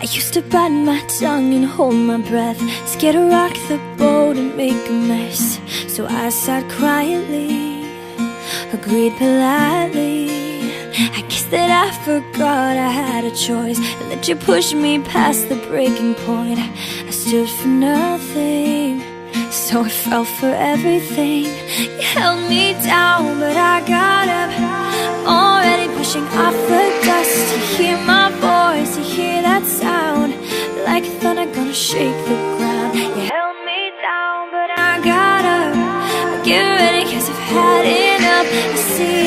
I used to bite my tongue and hold my breath, scared to rock the boat and make a mess. So I sat quietly, agreed politely. I guess that I forgot I had a choice, and that you pushed me past the breaking point. I stood for nothing, so I fell for everything. You held me down, but I got up, already pushing off the dust. To hear my voice, to hear that sound, like thunder gonna shake the ground. You held me down, but I got up. Get ready, cause I've had enough. I see